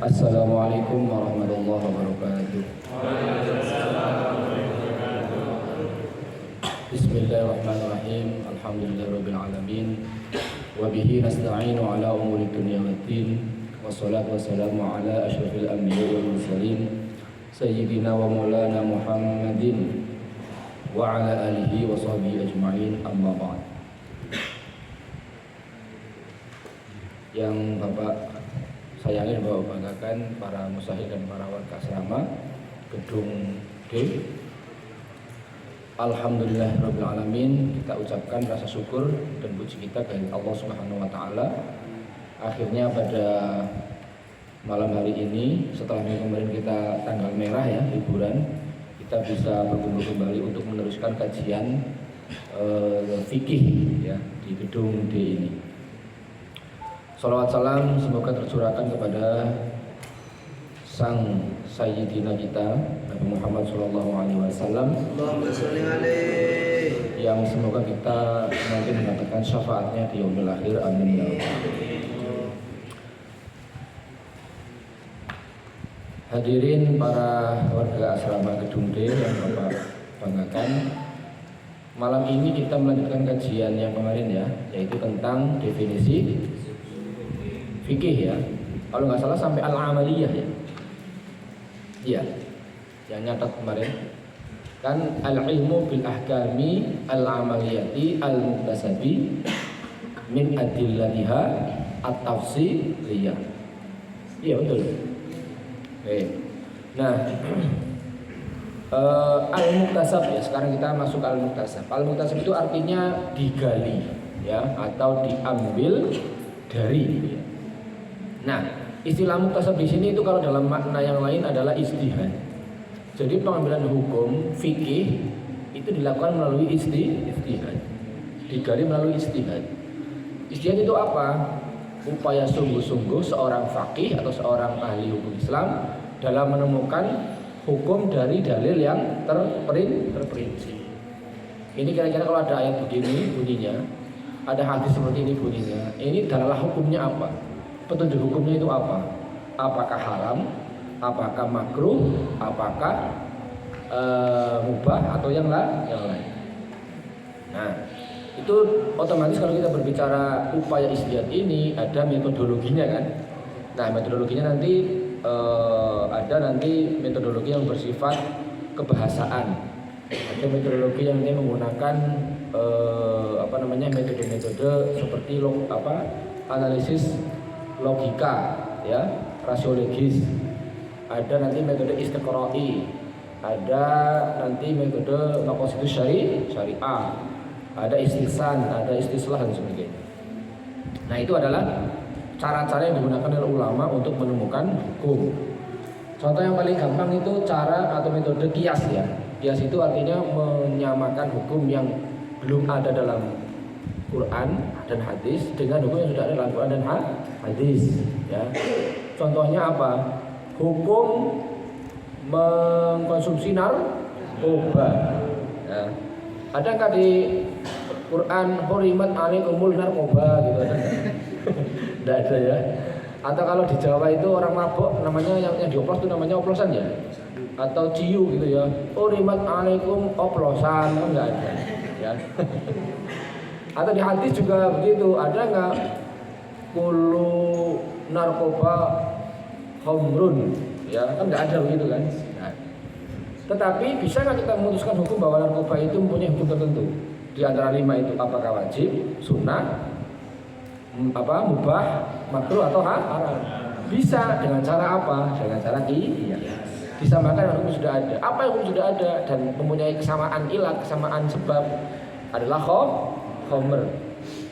Assalamualaikum warahmatullahi wabarakatuh. Bismillahirrahmanirrahim. Alhamdulillahirabbil alamin. Wa bihi nasta'inu ala umuri dunya waddin. Wassalatu wassalamu ala asyrafil anbiya'i wal mursalin sayyidina wa maulana Muhammadin wa ala alihi wa sahbihi ajma'in. Amma ba'd. Yang Bapak sayangin, Bapak banggakan para musahid dan para warga asrama Gedung D. Alhamdulillahirabbil alamin, kita ucapkan rasa syukur dan puji kita kepada Allah Subhanahu wa taala. Akhirnya pada malam hari ini, setelah kemarin kita tanggal merah ya, liburan, kita bisa berkumpul kembali untuk meneruskan kajian fikih ya di Gedung D ini. Salawat salam semoga tercurahkan kepada sang sayyidina kita Nabi Muhammad SAW, yang semoga kita nanti mendapatkan syafaatnya di yaumil akhir. Amin ya rabbal alamin. Hadirin para warga asrama Gedung D yang Bapak banggakan, malam ini kita melanjutkan kajian yang kemarin ya, yaitu tentang definisi fikih ya. Kalau nggak salah sampai al-amaliyah ya. Iya. Yang nyatat kemarin kan al-ilmu bil ahkami al-amaliyati al-muktasabi min adillatiha at-tafsiliyah. Iya betul. Oke. Nah, al-muktasab ya. Sekarang kita masuk ke al-muktasab. Al-muktasab itu artinya digali ya, atau diambil dari ya. Nah, istilah muktasab di sini itu kalau dalam makna yang lain adalah ijtihad. Jadi pengambilan hukum fikih itu dilakukan melalui ijtihad. Digali melalui ijtihad. Ijtihad itu apa? Upaya sungguh-sungguh seorang faqih atau seorang ahli hukum Islam dalam menemukan hukum dari dalil yang terperinci. Ini kira-kira kalau ada ayat begini bunyinya, ada hadis seperti ini bunyinya, ini adalah hukumnya apa? Petunjuk hukumnya itu apa? Apakah haram? Apakah makruh? Apakah mubah atau yang lain? Nah, itu otomatis kalau kita berbicara upaya ijtihad ini ada metodologinya kan? Nah, metodologinya nanti ada metodologi yang bersifat kebahasaan. Ada metodologi yang ini menggunakan metode-metode seperti analisis logika ya, rasiologis. Ada nanti metode istiqra'i, ada nanti metode maqasidus syariah, ada istisan, ada istislah dan sebagainya. Nah, itu adalah cara-cara yang digunakan oleh ulama untuk menemukan hukum. Contoh yang paling gampang itu cara atau metode qiyas ya. Qiyas itu artinya menyamakan hukum yang belum ada dalam Quran dan hadis dengan hukum yang sudah ada dalam Quran dan hadis ya. Contohnya apa? Hukum mengkonsumsi narkoba ya. Ada nggak di Quran hurimat alaikumul narkoba gitu? Ada nggak? Nggak ada ya. Atau kalau di Jawa itu orang mabuk namanya yang dioplos itu namanya oplosan ya, atau ciu gitu ya, hurimat alaikum oplosan, kan nggak ada ya. Atau di hadis juga begitu, ada nggak kullu narkoba khamrun ya, kan nggak ada begitu kan. Nah, tetapi bisa nggak kita memutuskan hukum bahwa narkoba itu mempunyai hukum tertentu di antara 5 itu? Apakah wajib, sunnah, mubah, makruh atau haram? Bisa. Dengan cara apa? Dengan cara disamakan hukum sudah ada. Apa yang hukum sudah ada dan mempunyai kesamaan ilat, kesamaan sebab adalah khamr.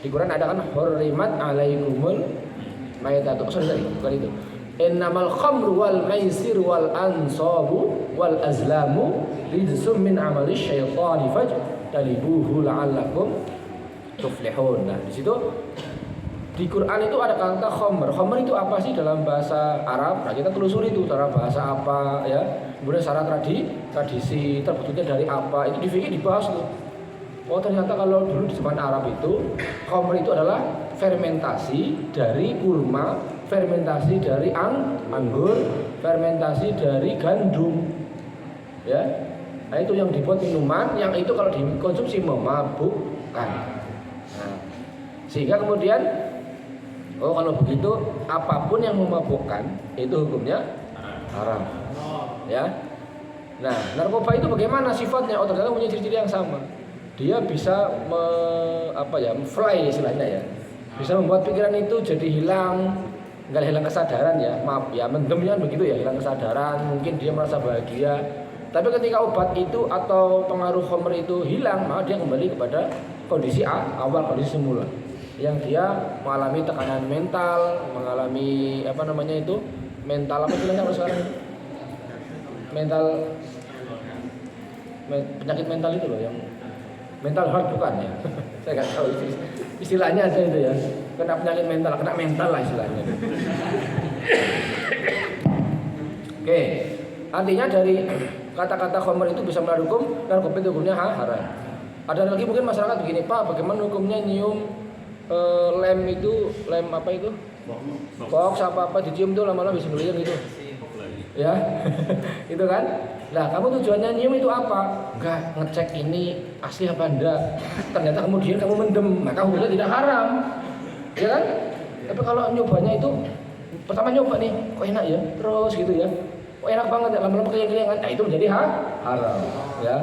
Di Quran ada kan hurrimat alaikumul maitatu. Sorry, bukan itu. Innamal khamru wal maisir wal ansabu wal azlamu rijsum min amali syaitani fajtanibuhu la'allakum tuflihun. Nah, di situ di Quran itu ada kata khamr. Khamr itu apa sih dalam bahasa Arab? Nah, kita telusuri itu dalam bahasa apa ya. Kemudian secara tradisi terbentuknya dari apa? Itu di fikih dibahas tuh. Oh, ternyata kalau dulu di zaman Arab itu khamr itu adalah fermentasi dari kurma, fermentasi dari anggur, fermentasi dari gandum. Ya. Nah, itu yang dibuat minuman yang itu kalau dikonsumsi memabukkan. Nah, sehingga kemudian kalau begitu apapun yang memabukkan itu hukumnya haram. Ya. Nah, narkoba itu bagaimana sifatnya? Ternyata punya ciri-ciri yang sama. Dia bisa fly istilahnya ya. Bisa membuat pikiran itu jadi hilang, enggak hilang kesadaran ya. Maaf ya, mendemnya begitu ya, hilang kesadaran, mungkin dia merasa bahagia. Tapi ketika obat itu atau pengaruh khamr itu hilang, maka dia kembali kepada kondisi awal, kondisi semula. Yang dia mengalami tekanan mental, mengalami mental apa istilahnya kalau sekarang? Penyakit mental itu loh, yang mental health bukan ya? Saya nggak tahu istilahnya ada itu ya. Kena penyakit mental lah istilahnya. Oke, artinya dari kata-kata khamr itu bisa melanggar hukum, narkoba itu hukumnya haram. Ada lagi mungkin masyarakat begini, Pak, bagaimana hukumnya nyium lem apa itu? Box apa dicium tuh lama-lama bisa ngeliat gitu. Ya, itu kan. Nah, kamu tujuannya nyium itu apa? Enggak, ngecek ini asli apa enggak. Ternyata kemudian kamu mendem, maka hukumnya tidak haram. Ya kan? Tapi kalau nyobanya itu pertama nyoba nih, kok enak ya? Terus gitu ya. Kok enak banget ya, lama-lama kenyang-kenyangan. Nah, itu menjadi haram, ya.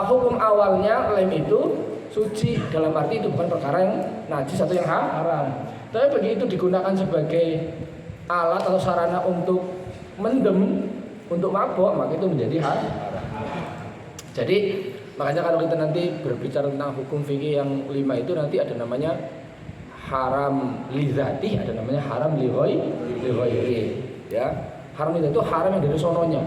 Hukum awalnya lem itu suci, dalam arti itu bukan perkara yang najis atau yang haram. Tapi begitu digunakan sebagai alat atau sarana untuk mendem, untuk mabok, maka itu menjadi haram. Jadi makanya kalau kita nanti berbicara tentang hukum fikih yang 5 itu nanti ada namanya haram lidzati, ada namanya haram lighairi. Ya. Haram itu haram yang dari sononya.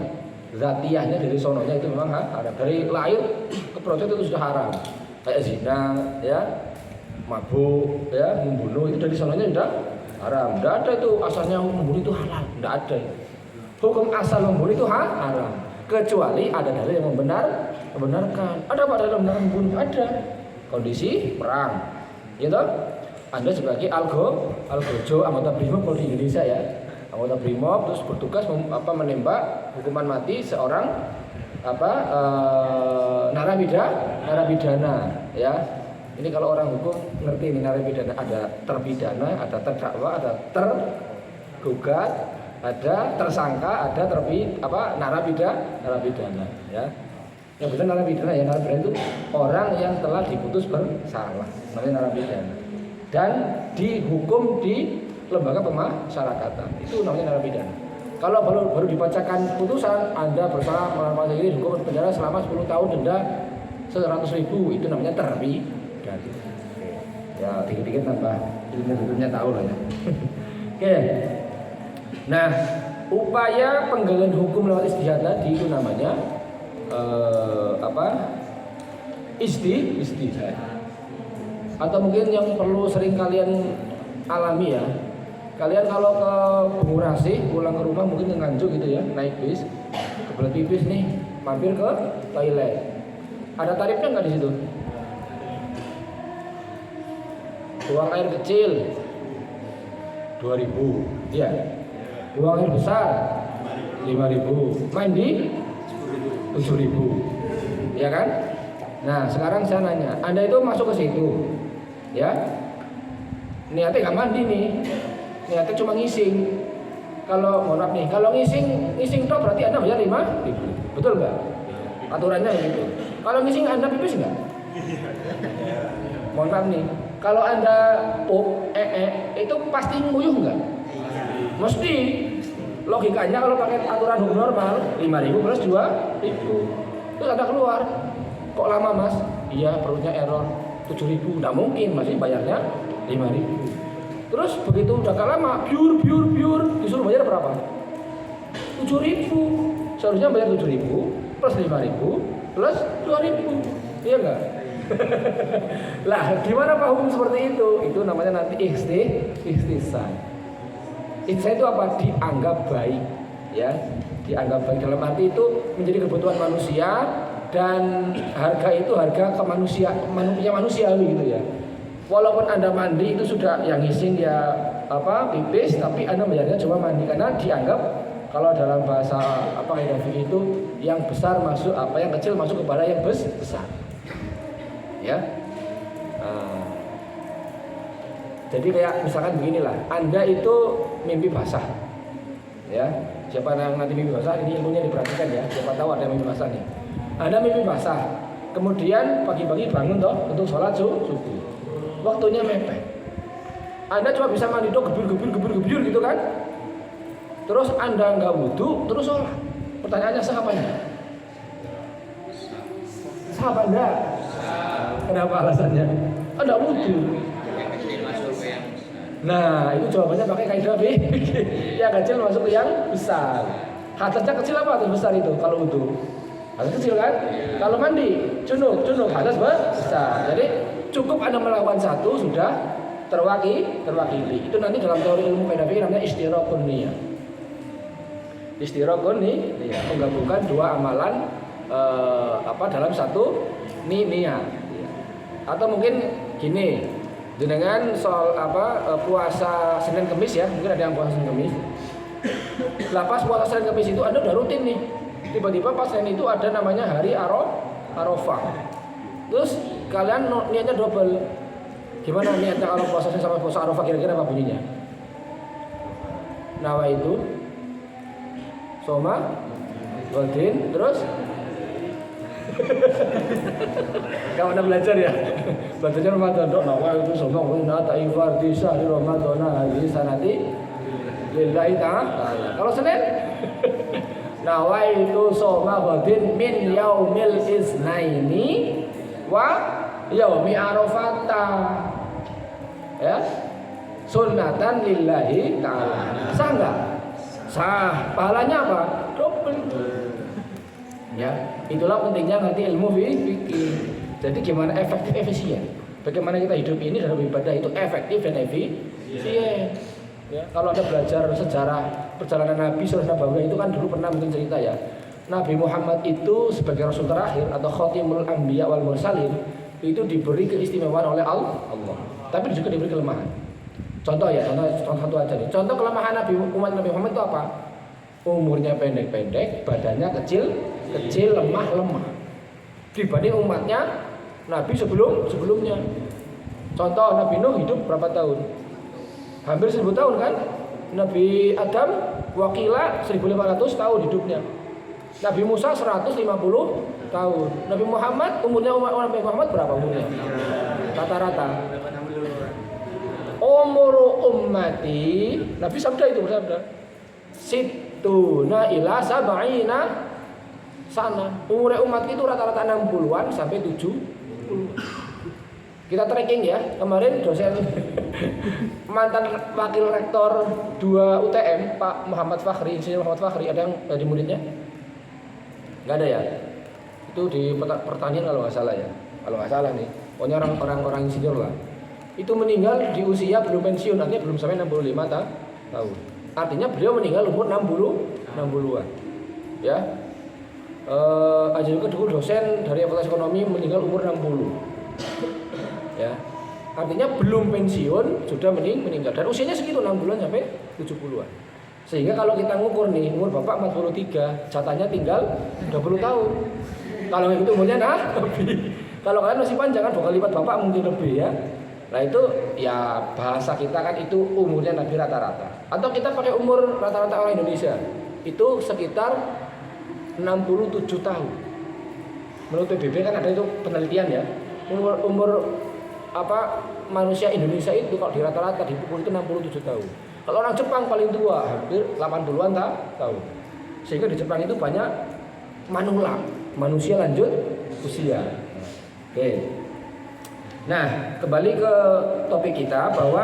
Zatiyahnya dari sononya itu memang haram. Dari lahir ke proses itu sudah haram. Kayak zina, ya, mabuk, ya, membunuh itu dari sononya sudah haram. Tidak ada itu asalnya membunuh itu halal, tidak ada. Hukum asal membunuh itu haram, kecuali ada dalil yang membenarkan. Ada apa dalil yang membunuh? Ada. Kondisi perang, gitu. Anda sebagai algojo anggota BRIMOB kalau di Indonesia ya, anggota BRIMOB terus bertugas menembak hukuman mati seorang narapidana, ya. Ini kalau orang hukum ngerti ini narapidana, ada terpidana, ada terdakwa, ada tergugat, ada tersangka, ada narapidana, ya. Yang benar narapidana ya, narapidana itu orang yang telah diputus bersalah, namanya narapidana. Dan dihukum di lembaga pemasyarakatan, itu namanya narapidana. Kalau baru dibacakan putusan Anda bersalah melakukan ini hukum penjara selama 10 tahun, denda 100.000, itu namanya terpidana. Ya dikit-dikit nambah ilmu-ilmunya tahu lah ya. Oke. Nah, upaya penggalian hukum lewat ijtihad tadi itu namanya ijtihad. Atau mungkin yang perlu sering kalian alami ya. Kalian kalau ke Bungurasi pulang ke rumah mungkin ke Nganjuk gitu ya, naik bis, kebelet pipis nih, mampir ke toilet. Ada tarifnya nggak di situ? Buang air kecil 2.000, ya. Buang air besar 5.000, mandi 7.000, ya kan? Nah sekarang saya nanya, Anda itu masuk ke situ, ya? Niatnya nggak mandi nih, niatnya cuma ngising. Kalau mohon maaf nih, kalau ngising toh berarti Anda bayar 5.000, betul nggak? Aturannya begitu. Kalau ngising Anda pipis nggak? Mohon maaf nih, kalau Anda itu pasti nguyuh nggak? Mesti. Logikanya kalau pakai aturan hukum normal 5.000 plus 2.000, terus Anda keluar, kok lama mas? Iya perutnya error 7.000, nggak mungkin, masih bayarnya 5.000. Terus begitu udah lama, biur disuruh bayar berapa? 7.000. Seharusnya bayar 7.000 plus 5.000 plus 2.000, iya nggak? Lah gimana Pak hukum seperti itu? Itu namanya nanti ihtisab. Ihtisab itu apa? Dianggap baik, ya. Dianggap baik dalam arti itu menjadi kebutuhan manusia dan harga itu harga manusiawi gitu ya. Walaupun Anda mandi itu sudah yang ngising ya pipis, tapi Anda bayarnya cuma mandi karena dianggap kalau dalam bahasa kaidah fikih itu yang besar masuk yang kecil masuk kepada yang besar. Ya. Jadi kayak misalkan beginilah, Anda itu mimpi basah. Ya. Siapa yang nanti mimpi basah ini ilmunya diperhatikan ya. Siapa tahu ada mimpi basah nih. Anda mimpi basah. Kemudian pagi-pagi bangun untuk sholat subuh. Waktunya mepet. Anda cuma bisa mandi gebur gitu kan. Terus Anda nggak wudu, terus sholat. Pertanyaannya sah apa enggak? Sah apa enggak? Kenapa alasannya? Anda wudu. Nah, itu jawabannya pakai kaidah fikih. Yang kecil masuk ke yang besar. Hadasnya kecil apa atau besar itu kalau wudu? Hadas kecil kan? Kalau mandi, junub hadas besar. Jadi cukup Anda melakukan satu sudah terwakili. Itu nanti dalam teori ilmu kaidah fikih namanya istirakun niyah. Istirakun niyah, menggabungkan dua amalan dalam satu niyah. Atau mungkin gini, dengan soal puasa Senin Kemis ya, mungkin ada yang puasa Senin Kemis. Pas puasa Senin Kemis itu Anda udah rutin nih. Tiba-tiba pas Senin itu ada namanya hari Arafah. Terus kalian niatnya double. Gimana niatnya kalau puasa Senin sama puasa Arafah kira-kira apa bunyinya? Nawa itu Soma Godin terus kamu udah belajar ya? Belajarnya Ramadan dok. Nawa itu Soma Godin ta'ifar di syahri Ramadan hadis sanati lillahi ta'ala. Kalau Senin Nawa itu Soma Godin min yaumil isnaini wa yaumi arafata. Ya, sunnatan lillahi ta'ala. Sah nggak? Sah. Pahalanya apa? Double. Ya, itulah pentingnya ngerti ilmu fikih. Jadi gimana efektif efisien? Bagaimana kita hidup ini dalam ibadah itu efektif dan efisien. Ya, kalau Anda belajar sejarah perjalanan Nabi Sallallahu Alaihi Wasallam itu kan dulu pernah mungkin cerita ya. Nabi Muhammad itu sebagai Rasul terakhir atau Khatimul Anbiya wal Mursalin itu diberi keistimewaan oleh Allah. Tapi juga diberi kelemahan. Contoh satu aja nih. Contoh kelemahan umat Nabi Muhammad itu apa? Umurnya pendek-pendek, badannya kecil, lemah. Dibanding umatnya Nabi sebelumnya. Contoh Nabi Nuh hidup berapa tahun? Hampir 1000 tahun kan? Nabi Adam wakila 1500 tahun hidupnya. Nabi Musa 150 tahun. Nabi Muhammad umurnya Nabi Muhammad berapa umurnya? Rata-rata. Umur ummati Nabi sabda situna ila sab'ina sana. Umur umat itu rata-rata 60-an sampai 70. Kita tracking ya. Kemarin dosen mantan wakil rektor 2 UTM Pak Muhammad Fakhri, Insinyur Muhammad Fakhri, ada yang dari muridnya? Enggak ada ya? Itu di pertanian kalau nggak salah ya. Kalau nggak salah nih. Pokoknya orang insinyur lah. Itu meninggal di usia belum pensiun, artinya belum sampai 65 tahun. Artinya beliau meninggal umur 60-an. Ya. Aja juga dulu dosen dari Fakultas Ekonomi meninggal umur 60. Ya. Artinya belum pensiun sudah meninggal dan usianya segitu 60-an sampai 70-an. Sehingga kalau kita ngukur nih, umur Bapak 43, jatahnya tinggal 20 tahun. Kalau itu umurnya lebih. Kalau kalian masih panjang kan bakal lipat Bapak mungkin lebih ya. Nah itu ya bahasa kita kan itu umurnya Nabi rata-rata. Atau kita pakai umur rata-rata orang Indonesia itu sekitar 67 tahun. Menurut PBB kan ada itu penelitian ya. Umur manusia Indonesia itu kalau di rata-rata dipukul itu 67 tahun. Kalau orang Jepang paling tua hampir 80-an tahun. Sehingga di Jepang itu banyak manula, manusia lanjut usia. Oke. Nah, kembali ke topik kita bahwa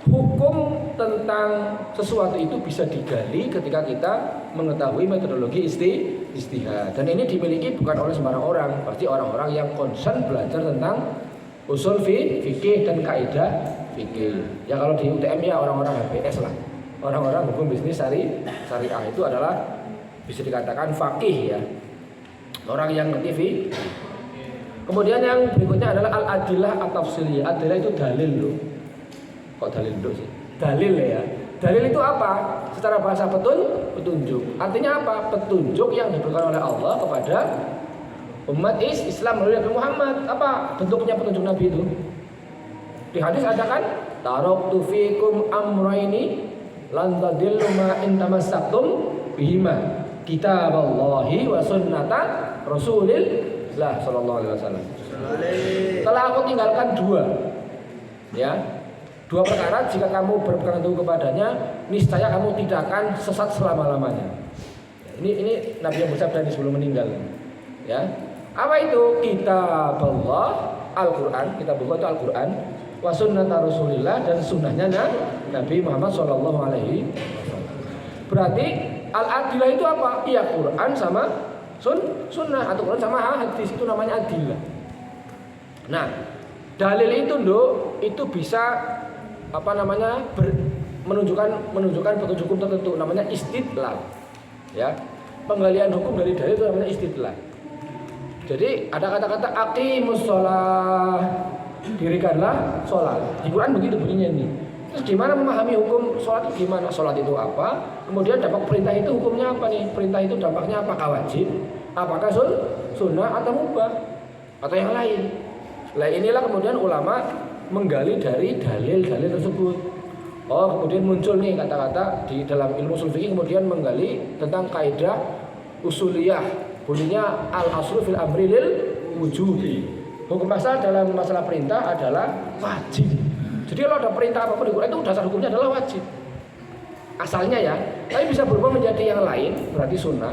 hukum tentang sesuatu itu bisa digali ketika kita mengetahui metodologi ijtihad. Dan ini dimiliki bukan oleh sembarang orang, pasti orang-orang yang concern belajar tentang usul fikih dan kaidah fikih. Ya kalau di UTM ya orang-orang HBS lah. Orang-orang hukum bisnis syariah itu adalah bisa dikatakan faqih ya. Orang yang ngerti fikih. Kemudian yang berikutnya adalah al-adillah at-tafsiliyah. Adillah itu dalil loh. Kok dalil loh sih? Dalil ya. Dalil itu apa? Secara bahasa petunjuk. Artinya apa? Petunjuk yang diberikan oleh Allah kepada umat Islam melalui Nabi Muhammad. Apa bentuknya petunjuk Nabi itu? Di hadis ada kan? Taraktu fikum amraini lan tadillu ma in tamassaktum bihima. Kitaballahi wa sunnata Rasulillah sallallahu alaihi wasallam. Telah aku tinggalkan dua. Ya. Dua perkara jika kamu berpegang teguh kepadanya, niscaya kamu tidak akan sesat selama-lamanya. Ini Nabi yang bersabda sebelum meninggal. Ya. Apa itu? Kitabullah, Al-Qur'an, kitabullah itu Al-Qur'an, wa sunnata Rasulillah dan sunnahnya Nabi Muhammad sallallahu alaihi wasallam. Berarti al-adilah itu apa? Iya, Quran sama sunnah atau Quran sama hadis, itu namanya adilah. Nah, dalil itu itu bisa menunjukkan petunjuk hukum tertentu, namanya istidlal. Ya. Penggalian hukum dari dalil itu namanya istidlal. Jadi ada kata-kata aqimus shalah, dirikanlah sholat. Di Quran begitu bunyinya ini. Terus gimana memahami hukum sholat itu gimana? Sholat itu apa? Kemudian dampak perintah itu hukumnya apa nih? Perintah itu dampaknya apakah wajib? Apakah sunnah atau mubah? Atau yang lain? Nah inilah kemudian ulama menggali dari dalil-dalil tersebut. Oh kemudian muncul nih kata-kata di dalam ilmu ushul fiqh, kemudian menggali tentang kaidah usuliyah. Bunyinya al-aslu fil amri lil wujubi. Hukum asal dalam masalah perintah adalah wajib. Jadi kalau ada perintah apapun di Quran itu dasar hukumnya adalah wajib. Asalnya ya, tapi bisa berubah menjadi yang lain, berarti sunnah.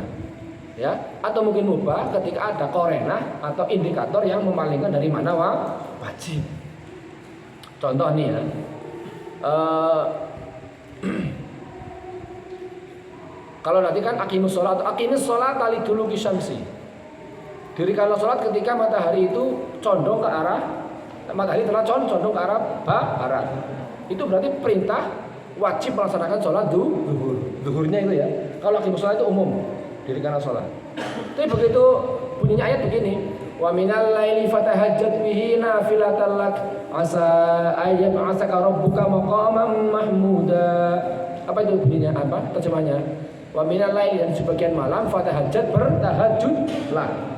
Ya, atau mungkin mubah ketika ada korenah atau indikator yang memalingkan dari mana wajib. Contoh nih ya, kalau nanti kan aqimus sholat liduluki syamsi. Dirikanlah sholat ketika matahari itu condong ke arah, matahari telah condong ke arah barat. Itu berarti perintah wajib melaksanakan sholat zuhurnya itu ya. Kalau aqimus sholat itu umum, dirikanlah sholat. Tapi begitu bunyinya ayat begini, wa minal laili fatahajjat bihi nafilatan lak asa ayyab'atsaka rabbuka maqaman mahmuda. Apa itu bunyinya? Apa terjemahnya? Wa minal laili, dan sebagian malam fatahajjat, bertahajudlah.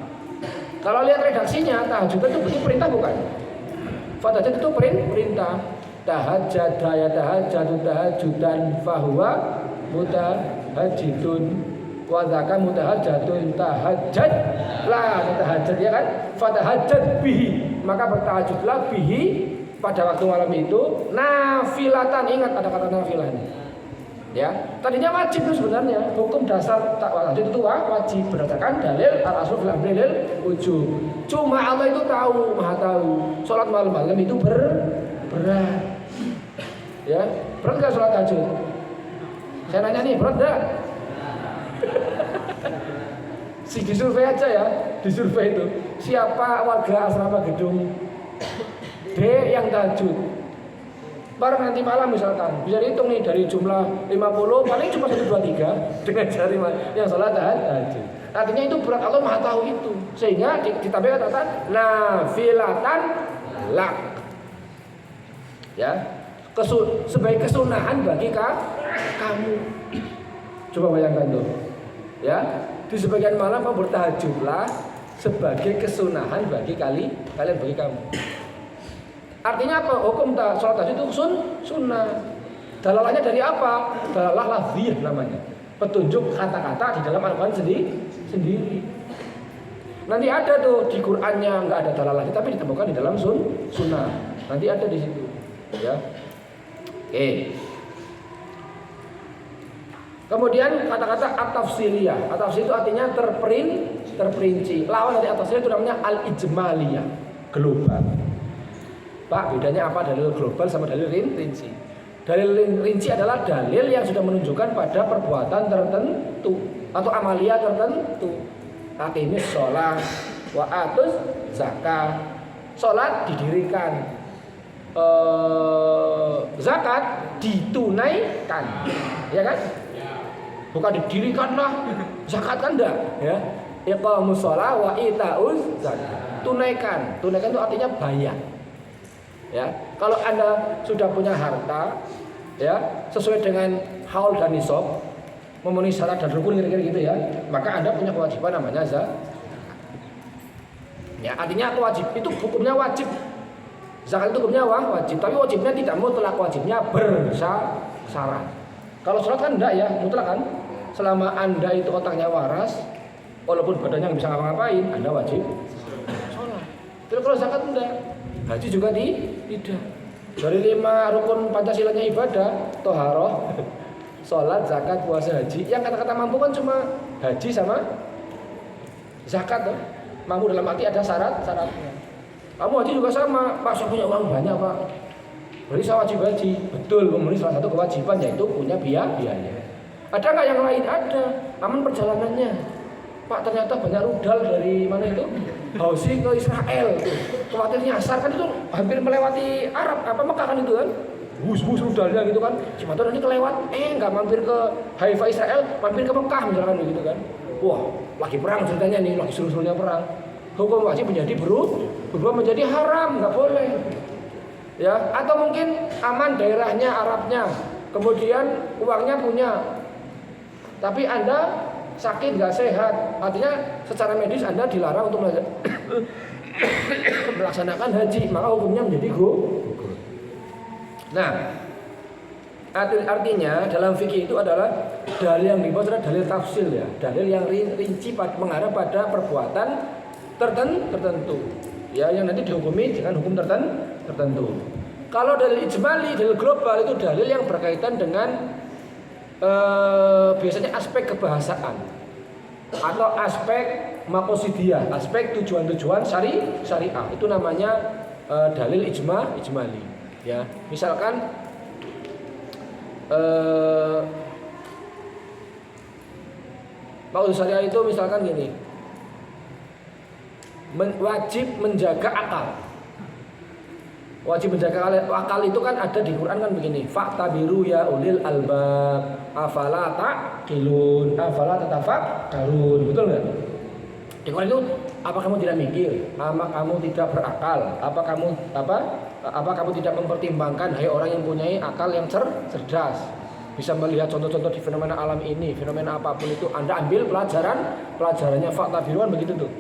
Kalau lihat redaksinya, tahajud itu berarti perintah bukan? Fatahajjat itu perintah. Tahajjada ya tahajjadu tahajudan fahuwa mutahajjidun. Wa dzaka mutahajjatun tahajjad lah, tahajjud ya kan? Fatahajjat bihi, maka bertahajudlah bihi pada waktu malam itu nafilatan. Ingat ada kata nafilahnya. Ya, tadinya wajib itu sebenarnya. Hukum dasar tahajud itu wajib berdasarkan dalil al-aslu fil amri lil wujub. Cuma Allah itu tahu, Maha tahu. Salat malam-malam itu berat. Ya, berat enggak salat tahajud? Saya nanya nih, berat enggak? Disurvei aja ya, disurvei itu siapa warga asrama gedung D yang tahajud. Baru nanti malam misalkan bisa dihitung nih dari jumlah 50 paling cuma 1, 2, 3 dengan jari yang sholat tahajud. Artinya itu berat, Allah Maha tahu itu, sehingga ditambahkan kata nafilatan lak. Ya, sebagai kesunahan bagi kamu. Coba bayangkan tuh. Ya, di sebagian malam kamu bertahajudlah sebagai kesunahan bagi kalian, bagi kamu. Artinya apa? Hukum sholat tahajud itu sunnah. Dalalahnya dari apa? Dalalah lafziyah namanya. Petunjuk kata-kata di dalam Al-Quran sendiri. Nanti ada tuh di Qur'annya nggak ada dalalahnya, tapi ditemukan di dalam sunnah. Nanti ada di situ. Ya. Oke. Kemudian kata-kata at-tafsiliyah. At-tafsil itu artinya terperinci. Lawan dari at-tafsiliyah itu namanya al-ijmaliyah, global. Pak, bedanya apa dalil global sama dalil rinci? Dalil rinci adalah dalil yang sudah menunjukkan pada perbuatan tertentu atau amalia tertentu. Aqimis sholat wa atuz zakat. Sholat didirikan, zakat ditunaikan, ya kan? Bukan didirikanlah, zakat kan enggak, ya. Iqamus shalah wa itauz zakat. tunaikan. Tunaikan itu artinya bayar. Ya, kalau Anda sudah punya harta, ya, sesuai dengan haul dan nisab, memenuhi syarat dan rukun kira-kira gitu ya, maka Anda punya kewajiban namanya zakat. Ya, artinya wajib itu hukumnya wajib. Zakat itu hukumnya wajib, tapi wajibnya tidak mutlak, wajibnya bersyarat. Kalau sholat kan enggak ya, mutlak kan? Selama Anda itu otaknya waras, walaupun badannya nggak bisa ngapa-ngapain, Anda wajib sholat. Tapi kalau zakat enggak, haji juga tidak. Dari 5 rukun Pancasilanya ibadah, toharoh, sholat, zakat, puasa, haji. Yang kata-kata mampu kan cuma haji sama zakat tuh. Mampu dalam arti ada syaratnya. Kamu haji juga sama, Pak, saya punya uang banyak, Pak. Berarti saya wajib haji. Betul, memenuhi salah satu kewajiban yaitu punya biaya. Ada nggak yang lain? Ada. Aman perjalanannya. Pak, ternyata banyak rudal dari mana itu? Hausi ke Israel. Khawatir nyasar kan itu hampir melewati Arab, Mekah kan itu kan? Bus rudalnya gitu kan. Cuma tuh nanti kelewat, nggak mampir ke Haifa Israel, mampir ke Mekah misalkan begitu kan. Wah, lagi perang ceritanya nih, lagi seru-serunya perang. Hukum wajib menjadi berubah menjadi haram, nggak boleh. Ya, atau mungkin aman daerahnya Arabnya, kemudian uangnya punya, tapi Anda sakit nggak sehat, artinya secara medis Anda dilarang untuk melaksanakan haji, maka hukumnya menjadi gugur. Nah, artinya dalam fikih itu adalah dalil yang dibuat adalah dalil tafsil ya, dalil yang rinci mengarah pada perbuatan tertentu, ya, yang nanti dihukumi dengan hukum tertentu. Kalau dalil ijmali, dalil global itu dalil yang berkaitan dengan biasanya aspek kebahasaan atau aspek maqasidiyah, aspek tujuan-tujuan syariah. Itu namanya dalil ijmali. Ya, misalkan maksud syariah itu misalkan gini, wajib menjaga akal. Wajib menjaga akal itu kan ada di Quran kan begini, fa'tabiru ya ulil albab afala taqilun afala tatafakkarun, betul nggak? Di Quran itu apa kamu tidak mikir, apa kamu tidak berakal, apa kamu tidak mempertimbangkan, hai orang yang punyai akal yang cerdas, bisa melihat contoh-contoh di fenomena alam ini, fenomena apapun itu Anda ambil pelajarannya fa'tabiruan begitu tuh.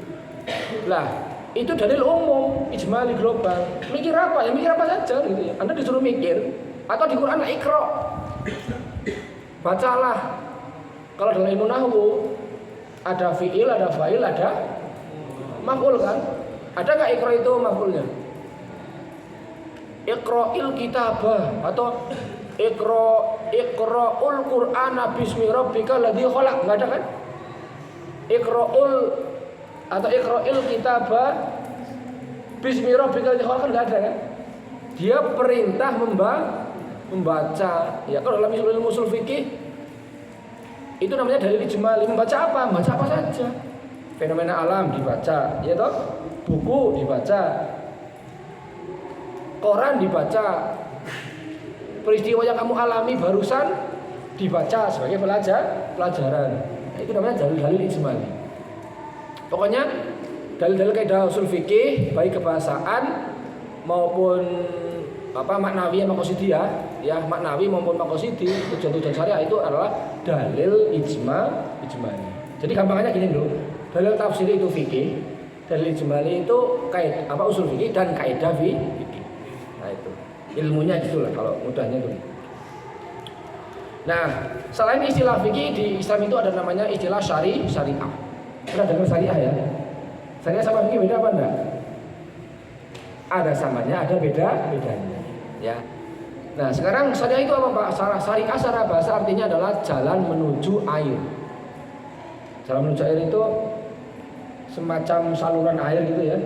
Lah, itu dalil umum, ijmali global. Mikir apa? Ya mikir apa saja gitu ya. Anda disuruh mikir, atau di Quran Iqra. Bacalah. Kalau dalam ilmu nahwu ada fi'il, ada fa'il, ada maf'ul kan? Ada enggak Iqra itu maf'ulnya? Iqra'il kitabah atau Iqra'ul Qur'ana bismi rabbikal ladzi khalaq, enggak ada kan? Iqra'ul atau Iqra'il kitabah bismi rabbikal ladzi khalaq, kan enggak ada kan? Dia perintah membaca. Ya, kalau dalam ilmu usul fikih itu namanya dalil ijmali. Membaca apa? Membaca apa saja. Fenomena alam dibaca, ya toh? Buku dibaca. Koran dibaca. Peristiwa yang kamu alami barusan dibaca sebagai pelajaran. Nah, itu namanya dalil-dalil ijmali. Pokoknya dalil-dalil kaidah usul fikih baik kebahasaan maupun maknawi sama maqasidiyah, ya, maknawi maupun maqasidi, tujuan-tujuan syariah itu adalah dalil ijmali. Jadi gampangnya gini dulu. Dalil tafsir itu fikih, dalil ijmali itu usul fikih dan kaidah fikih. Nah, itu ilmunya gitulah kalau mudahnya itu. Nah, selain istilah fikih di Islam itu ada namanya istilah syariah. Pernah dengar syariah ya? Syariah sama fikih beda apa enggak? Ada samanya, ada bedanya. Ya. Nah, sekarang syariah itu apa Pak? Syariah secara bahasa artinya adalah jalan menuju air. Jalan menuju air itu semacam saluran air gitu ya.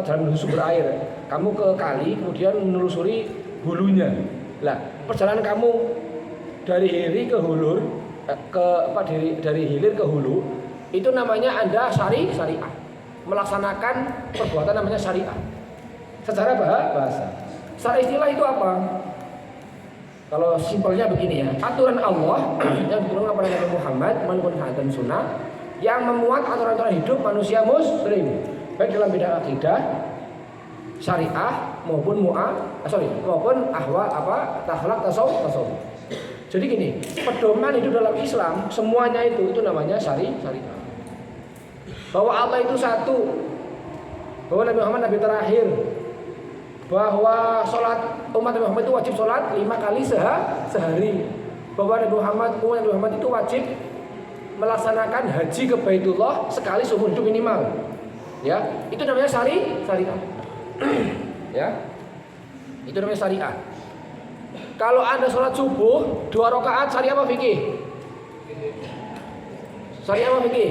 Jalan menuju sumber air. Kamu ke kali kemudian menelusuri hulunya. Lah, perjalanan kamu dari hilir ke hulur dari hilir ke hulu itu namanya Anda syariah. Melaksanakan perbuatan namanya syariah. Secara bahasa. Secara istilah itu apa? Kalau simpelnya begini ya, aturan Allah yang diturunkan kepada Nabi Muhammad menurut hadis sunnah yang memuat aturan-aturan hidup manusia muslim, baik dalam bidang akidah, syariah maupun maupun akhlak tasawuf. Jadi gini, pedoman hidup dalam Islam semuanya itu namanya syariah. Bahwa Allah itu satu, bahwa Nabi Muhammad nabi terakhir, bahwa sholat umat Nabi Muhammad itu wajib sholat 5 kali sehari, bahwa umat Nabi Muhammad itu wajib melaksanakan haji ke Baitullah sekali seumur hidup minimal. Ya, itu namanya syariah. Ya, itu namanya syariah. Kalau Anda sholat subuh 2 rakaat, syariah apa fikih? Syariah apa fikih?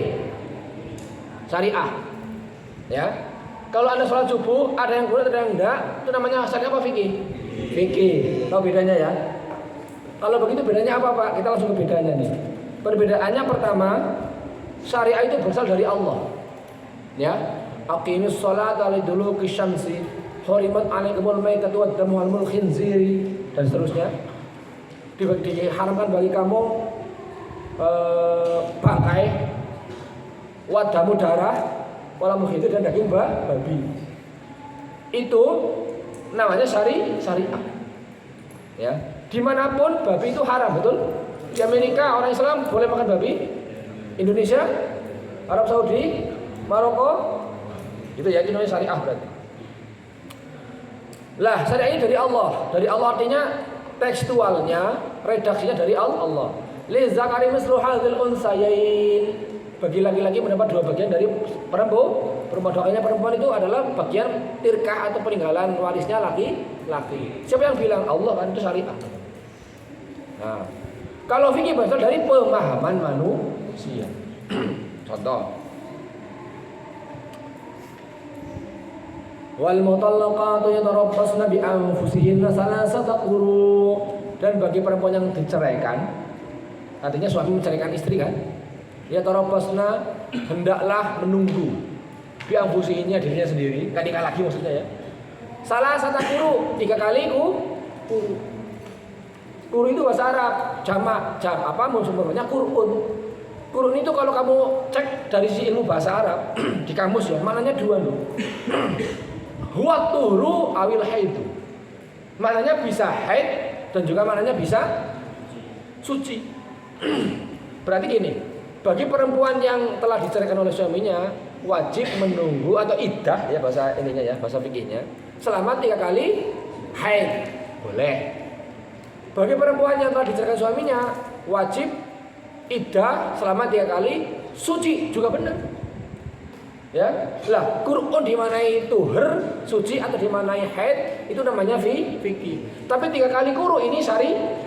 Syariah. Ya. Kalau Anda sholat subuh, ada yang boleh, ada yang enggak, itu namanya syariah apa fikih? Fikih. Tahu bedanya ya? Kalau begitu bedanya apa Pak? Kita langsung ke bedanya nih. Perbedaannya pertama, syariah itu berasal dari Allah. Ya. Aqimis sholata liduluki syamsi, hurimat alaikumul maitatu waddamu wal khinziri, dan seterusnya. Diharamkan bagi kamu bangkai, wadamu darah, walau itu dan daging babi. Itu namanya syariah. Ya, dimanapun babi itu haram, betul? Di Amerika orang Islam boleh makan babi, Indonesia, Arab Saudi, Maroko, itu ya, itu namanya syariah berarti. Lah, syariah ini dari Allah. Dari Allah artinya tekstualnya, redaksinya dari Allah. Li zakari mislu hadzal unsayain. Bagi laki-laki mendapat 2 bagian dari perempuan. Doanya perempuan itu adalah bagian tirkah atau peninggalan warisnya laki-laki. Siapa yang bilang? Allah, kan itu syariah. Nah, kalau fikih berasal dari pemahaman manusia. Contoh, wal mutallaqatu yatarabbasna bi anfusihinna salasata quru. Dan bagi perempuan yang diceraikan, artinya suami menceraikan istri kan, yatarabbasna, hendaklah menunggu bi anfusihinna, dirinya sendiri, kan nikah lagi maksudnya ya. Salasata quru, 3 kali quru. Quru itu bahasa Arab, jamak, sumbernya qur'un. Qur'un itu kalau kamu cek dari si ilmu bahasa Arab di kamus ya, maknanya 2 loh. Huwa tuhru awil haidu. Maknanya bisa haid dan juga maknanya bisa suci. Berarti gini, bagi perempuan yang telah diceraikan oleh suaminya wajib menunggu atau iddah ya bahasa ininya ya, bahasa fikihnya, selama 3 kali haid. Boleh. Bagi perempuan yang telah diceraikan suaminya wajib iddah selama 3 kali suci, juga benar. Ya, lah Qur'an dimanai tuhur, suci atau dimanai haid, itu namanya fikih. Tapi 3 kali quru ini syariah.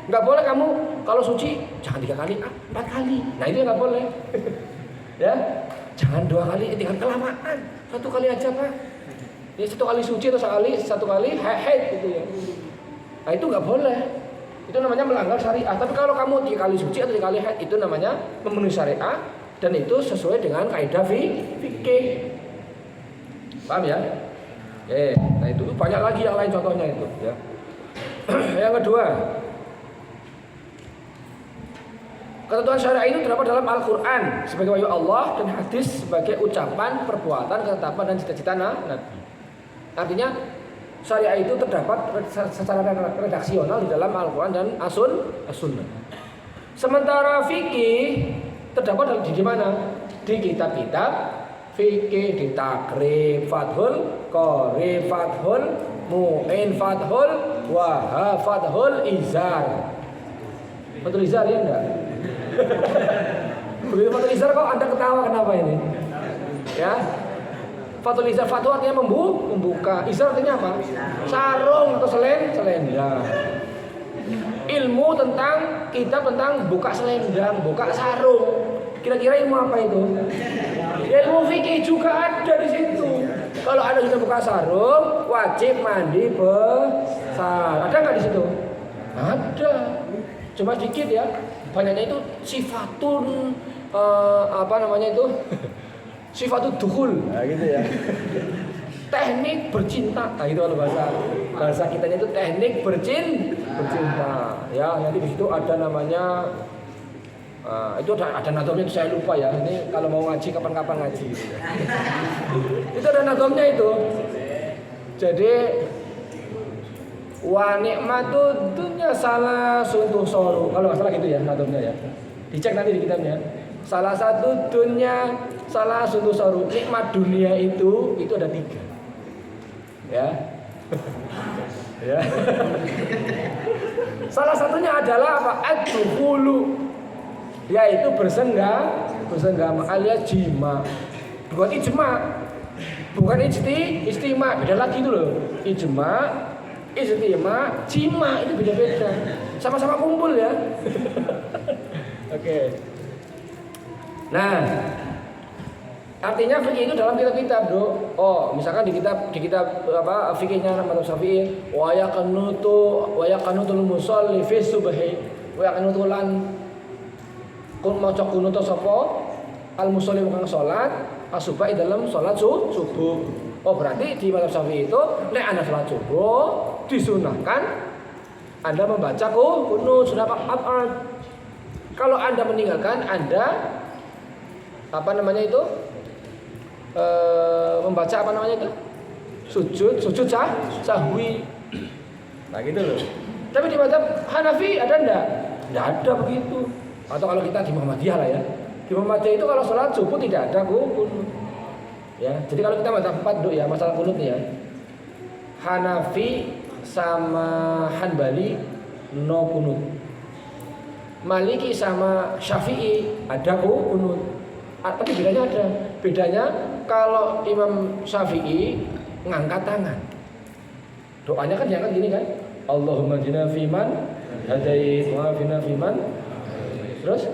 Enggak boleh kamu kalau suci jangan 3 kali, 4 kali. Nah, itu enggak boleh. Ya. Jangan 2 kali, 3 kali kelamaan. 1 kali aja, Pak. Ya 1 kali suci atau 1 kali haid gitu ya. Nah, itu enggak boleh. Itu namanya melanggar syariah. Tapi kalau kamu 3 kali suci atau 3 kali haid, itu namanya memenuhi syariah. Dan itu sesuai dengan kaidah fikih. Paham ya? Nah itu banyak lagi yang lain contohnya itu ya. Yang kedua, ketentuan syariah itu terdapat dalam Al-Quran sebagai wahyu Allah dan hadis sebagai ucapan, perbuatan, ketetapan dan cita-cita Nabi. Artinya syariah itu terdapat secara redaksional di dalam Al-Quran dan As-Sunnah. Sementara fikih terdapat di mana? Di kitab-kitab fikih, di Takrib, Fathul Qori, Fathul Mu'in, Fathul Wahab, Fathul Izar. Fathul Izar ya enggak? Begitu Fathul Izar kok Anda ketawa kenapa ini? Ya. Fathul Izar, Fathul artinya membuka. Izar artinya apa? Sarung atau selendang. Ilmu tentang kitab tentang buka selendang, buka sarung. Kira-kira ilmu apa itu? Ilmu fikih juga ada di situ. Kalau ada sudah buka sarung, wajib mandi besar. Ada nggak di situ? Ada. Cuma sedikit ya. Banyaknya itu sifatun sifatun dukhul. Nah, gitu ya. Teknik bercinta. Nah, itu kalau bahasa kitanya itu teknik bercinta. Ya, nanti di situ ada namanya Itu ada nadomnya, itu saya lupa ya. Ini kalau mau ngaji kapan-kapan ngaji. Itu ada nadomnya itu. Jadi wa nikmatud dunya salah suntuh soru. Kalau nggak salah gitu ya nadomnya ya. Dicek nanti di kitabnya. Salah satu dunya salah suntuh soru. Nikmat dunia itu ada 3. Ya. Ya. Salah satunya adalah apa? Ad-dukhulu, yaitu bersenggama alias jima. Bukan ijma, bukan istima, beda lagi itu loh. Ijma, istima, jima itu beda-beda. Sama-sama kumpul ya. Oke. Nah, artinya fikih itu dalam kitab-kitab, Bro. Oh, misalkan di kitab apa fikihnya Mazhab Syafi'i, wa yaqanutul musalli fi subhi wa yaqanutulan kun maca kunut sapa al musalli kang salat asubah dalam salat subuh. Oh, berarti di Mazhab Syafi'i itu nek Anda salat subuh disunahkan Anda membaca kunut sunnah abad. Kalau Anda meninggalkan, Anda apa namanya itu? Membaca apa namanya itu? Sujud sahwi. Nah gitu loh. Tapi di mazhab Hanafi ada enggak? Enggak ada begitu. Atau kalau kita di Muhammadiyah lah ya. Di Muhammadiyah itu kalau sholat subuh tidak ada kunut. Ya, jadi kalau kita mazhab 4 ya masalah kunut ya. Hanafi sama Hanbali no kunut. Maliki sama Syafi'i ada kunut. Tapi bedanya ada. Bedanya kalau Imam Syafi'i ngangkat tangan. Doanya kan diangkat gini kan? Allahumma jina fiman hadait wa afina fiman. Terus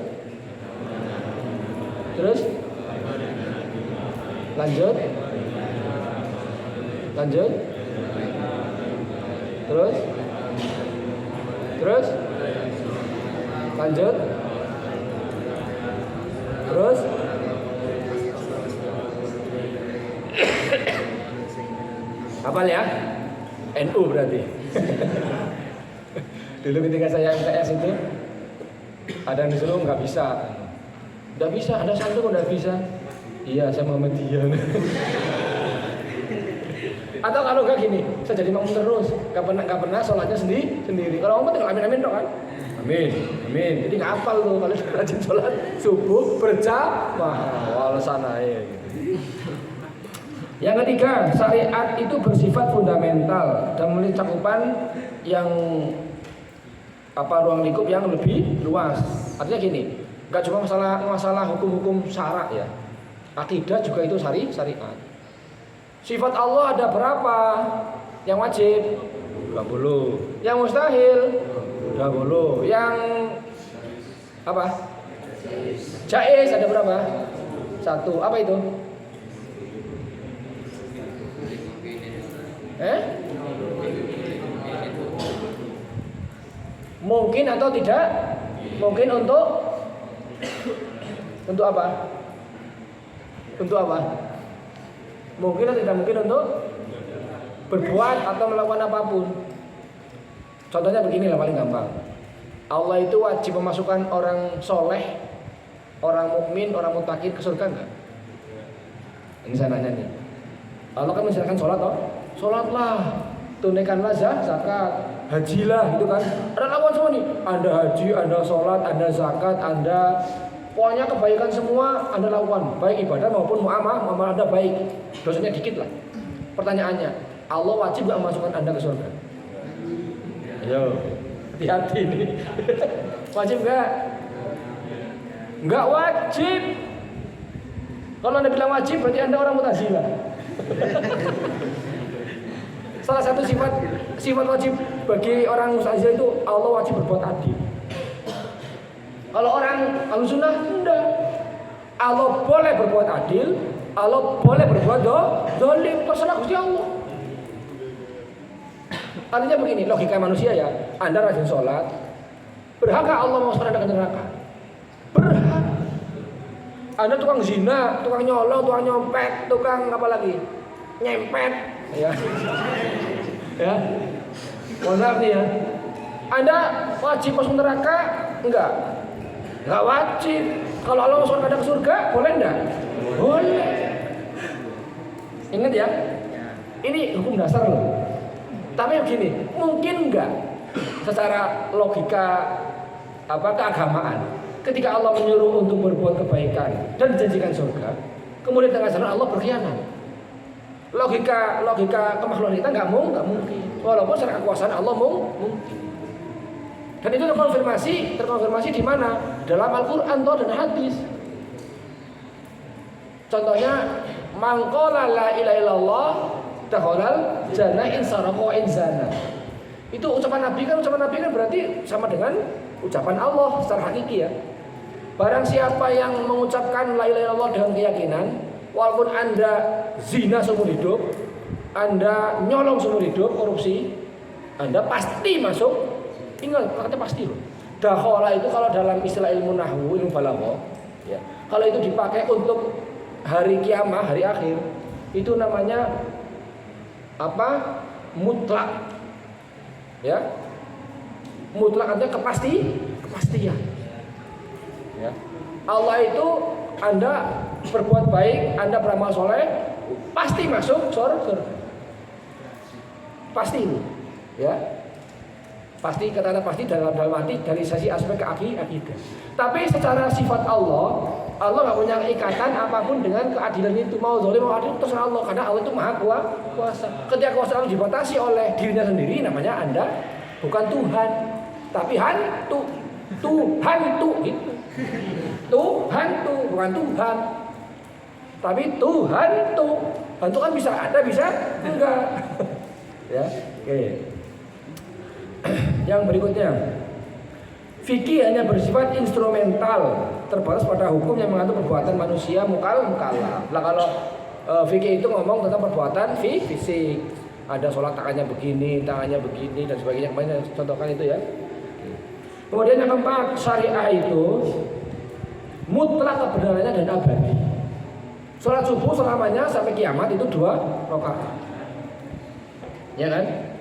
lanjut lanjut terus hafal ya? NU berarti. Dulu ketika saya MTS itu ada yang disuruh nggak bisa, ada satu nggak bisa. Iya, saya Muhammadiyah. Atau kalau nggak gini, saya jadi makmum terus, nggak pernah sholatnya sendiri. Kalau ngomong tinggal amin dong kan? Amin. Jadi nggak hafal tuh kalau rajin sholat subuh berjamaah. Wal sana ya gitu. Yang ketiga, syariat itu bersifat fundamental dan memiliki cakupan yang ruang lingkup yang lebih luas. Artinya gini, nggak cuma masalah hukum-hukum syarak ya. Akidah juga itu syariat. Sifat Allah ada berapa? Yang wajib 20. Yang mustahil 20. Yang apa? Jaiz ada berapa? 1. Apa itu? Mungkin atau tidak? Mungkin untuk apa? Untuk apa? Mungkin atau tidak mungkin untuk berbuat atau melakukan apapun. Contohnya beginilah paling gampang. Allah itu wajib memasukkan orang soleh, orang mukmin, orang muttaqin ke surga enggak? Ini saya nanya nih. Allah kan mensyariatkan sholat toh? Sholatlah, tunaikanlah zakat, hajilah gitu kan. Ada lakukan semua nih. Anda haji, Anda sholat, Anda zakat, Anda pokoknya kebaikan semua Anda lakukan, baik ibadah maupun muamalah Anda baik. Dosanya dikit lah. Pertanyaannya, Allah wajib gak memasukkan Anda ke surga? Ayo, hati-hati nih. Wajib gak? Nggak wajib. Kalau Anda bilang wajib berarti Anda orang Mu'tazilah. Salah satu sifat wajib bagi orang Mu'tazilah itu Allah wajib berbuat adil. Kalau orang Ahlussunnah enggak. Allah boleh berbuat adil, Allah boleh berbuat zalim, terserah Gusti Allah. Artinya begini, logika manusia ya. Anda rajin sholat, berhakkah Allah memasukkan Anda ke neraka? Berhak. Anda tukang zina, tukang nyolong, tukang nyompet, tukang apa lagi? Nyempet, ya. Ya. Mohon maaf nih ya. Anda wajib masuk neraka? Enggak. Nggak wajib. Kalau Allah masukkan Anda ke surga, boleh enggak? Boleh. Ingat ya, ini hukum dasar loh. Tapi begini, mungkin enggak secara logika keagamaan, ketika Allah menyuruh untuk berbuat kebaikan dan dijanjikan surga, kemudian tengah jalan Allah berkhianat. Logika kemakhlukan kita nggak mungkin. Walaupun secara kekuasaan Allah mungkin. Dan itu terkonfirmasi di mana? Dalam Al-Qur'an dan hadis. Contohnya, man qala la ilaha illallah dakhalal jannah in saraqa wa in zana. Itu ucapan Nabi kan berarti sama dengan ucapan Allah secara hakiki ya. Barang siapa yang mengucapkan la ilaha illallah dengan keyakinan, walaupun Anda zina seumur hidup, Anda nyolong seumur hidup, korupsi, Anda pasti masuk. Ingat, katanya pasti loh. Dakhala itu kalau dalam istilah ilmu nahwu, ilmu balaghah, ya. Kalau itu dipakai untuk hari kiamah, hari akhir, itu namanya apa? Mutlak. Ya. Mutlak artinya kepastian. Ya. Allah itu Anda berbuat baik, Anda beramal soleh, pasti masuk surga. Pasti ini, ya. Pasti kata pasti dalam arti dari sisi aspek akidah. Tapi secara sifat Allah nggak punya ikatan apapun dengan keadilan itu. Mau zalim mau adil terserah Allah, karena Allah itu maha kuasa. Ketika kuasa Allah dibatasi oleh dirinya sendiri, namanya Anda bukan Tuhan, tapi hantu. Tuhan gitu. Tuhan tuh bukan Tuhan, tapi Tuhan tuh. Hantu kan bisa ada, bisa enggak. Ya, oke. Yang berikutnya, fikih hanya bersifat instrumental, terbatas pada hukum yang mengatur perbuatan manusia mukallaf. Nah kalau fikih itu ngomong tentang perbuatan fisik, ada sholat tangannya begini dan sebagainya. Kemarin contohkan itu ya. Kemudian yang keempat, syariah itu mutlak kebenarannya dan abadi. Sholat subuh selamanya sampai kiamat itu 2 rakaat. Ya kan?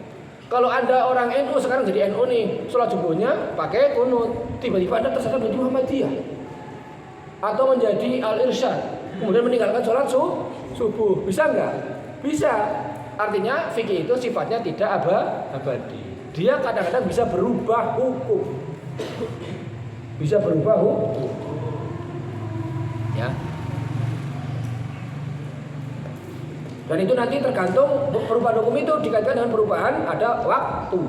Kalau Anda orang NU sekarang jadi NU nih, sholat subuhnya pakai kunut, tiba-tiba Anda tersesat menjadi Muhammadiyah atau menjadi Al-Irsyad, kemudian meninggalkan sholat subuh, bisa nggak? Bisa. Artinya fikih itu sifatnya tidak abadi. Dia kadang-kadang bisa berubah hukum. Ya. Dan itu nanti tergantung perubahan hukum itu dikaitkan dengan perubahan ada waktu,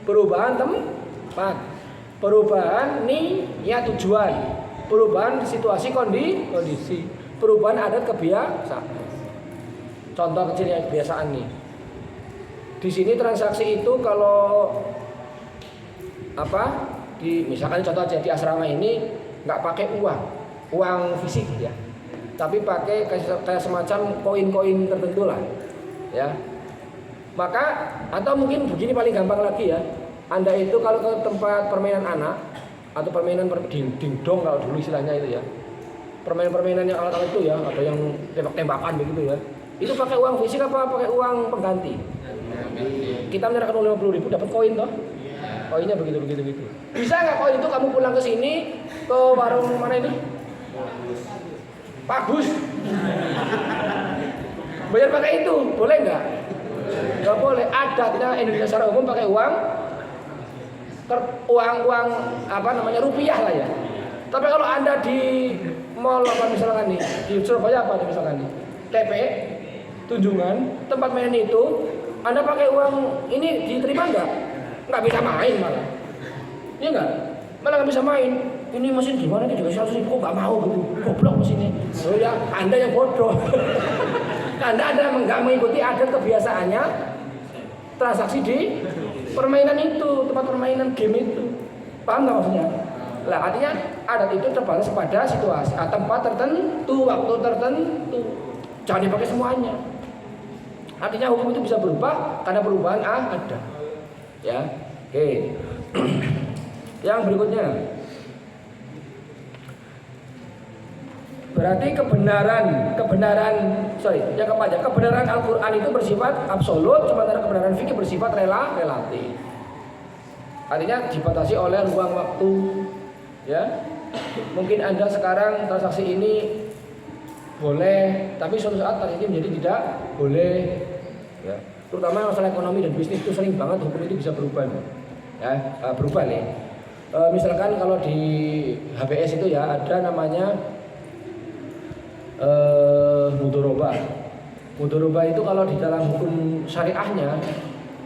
perubahan tempat, perubahan niat tujuan, perubahan situasi kondisi, perubahan adat kebiasaan. Contoh kecilnya kebiasaan nih. Di sini transaksi itu kalau misalkan contoh aja di asrama ini nggak pakai uang fisik ya. Tapi pakai kayak semacam koin-koin tertentu lah, ya. Maka atau mungkin begini paling gampang lagi ya. Anda itu kalau ke tempat permainan anak atau permainan dingdong kalau dulu istilahnya itu ya. Permainan-permainan yang alat-alat itu ya, ada yang tembak-tembakan begitu ya. Itu pakai uang fisik apa pakai uang pengganti? Kita menyerahkan uang 50.000 dapat koin toh. Koinnya begitu. Bisa nggak koin itu kamu pulang ke sini ke warung mana ini? Pak Gus, bayar pakai itu, boleh nggak? Nggak boleh. Adatnya Indonesia secara umum pakai uang rupiah lah ya. Tapi kalau Anda di mall misalkan nih, di Surabaya misalkan nih, TP, Tunjungan, tempat main itu, Anda pakai uang ini diterima nggak? Nggak bisa main malah. Iya nggak? Malah nggak bisa main. Ini mesin gimana nih, dikasih 100.000 kok nggak mau gitu, goblok mesinnya. Oh ya, Anda yang bodoh. Anda nggak mengikuti adat kebiasaannya transaksi di permainan itu, tempat permainan game itu. Paham nggak maksudnya? Nah, artinya adat itu terbatas pada situasi, tempat tertentu, waktu tertentu. Jangan dipakai semuanya. Artinya hukum itu bisa berubah karena perubahan ada. Ya, oke. Yang berikutnya. Berarti kebenaran Al-Quran itu bersifat absolut, sementara kebenaran fikih bersifat relatif. Artinya dibatasi oleh ruang waktu, Ya. Mungkin Anda sekarang transaksi ini boleh, tapi suatu saat transaksi ini menjadi tidak boleh. Ya. Terutama masalah ekonomi dan bisnis itu sering banget hukum itu bisa berubah. Ya, berubah nih. Misalkan kalau di HBS itu ya ada namanya mudoroba. Mudoroba itu kalau di dalam hukum syariahnya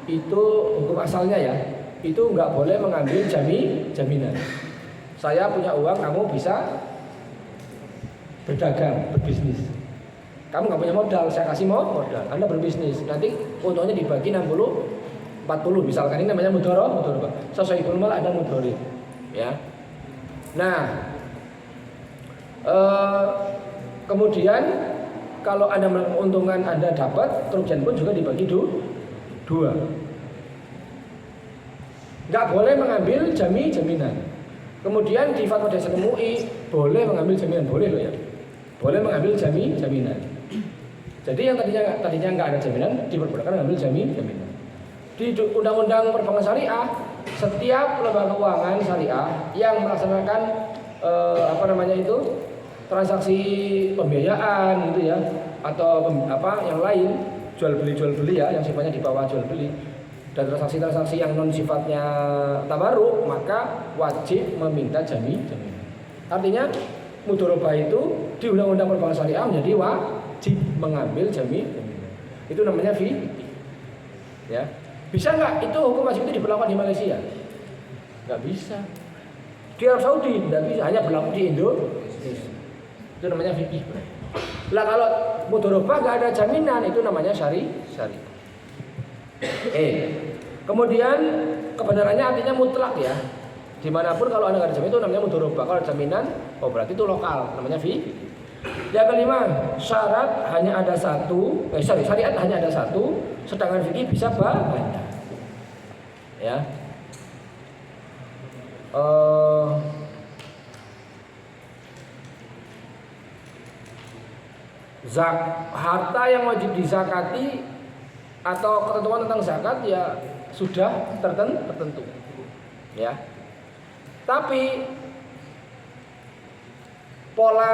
itu hukum asalnya ya itu nggak boleh mengambil jaminan. Saya punya uang, kamu bisa berdagang, berbisnis. Kamu nggak punya modal, saya kasih modal. Anda berbisnis, nanti untungnya dibagi 60-40 misalkan, ini namanya mudoroba. Sesuai mal ada mudorib, ya. Nah, kemudian kalau Anda menguntungkan, Anda dapat, kerugian pun juga dibagi dua. Nggak boleh mengambil jaminan. Kemudian di fatwa dasar MUI boleh mengambil jaminan, boleh loh ya. Boleh mengambil jaminan. Jadi yang tadinya nggak ada jaminan diperbolehkan mengambil jaminan. Di Undang-Undang Perbankan Syariah, setiap lembaga keuangan syariah yang melaksanakan transaksi pembiayaan gitu ya, atau yang lain, jual beli ya, yang sifatnya di bawah jual beli, dan transaksi-transaksi yang non sifatnya tabaruk, maka wajib meminta jaminan. Artinya mudoroba itu di Undang-Undang Perbankan Syariah menjadi wajib mengambil jaminan. Itu namanya fee. Ya. Bisa nggak itu hukum wajib itu diberlakukan di Malaysia? Nggak bisa. Di Arab Saudi nggak bisa, hanya berlaku di Indonesia. Itu namanya fikih. Lah kalau mudoroba nggak ada jaminan, itu namanya syari. Kemudian kebenarannya artinya mutlak ya. Dimanapun kalau Anda nggak ada jaminan itu namanya mudoroba. Kalau ada jaminan, oh berarti itu lokal, namanya fikih. Yang kelima, syariat hanya ada satu, sedangkan fikih bisa banyak. Ya. Harta yang wajib dizakati atau ketentuan tentang zakat ya sudah tertentu. Ya. Tapi pola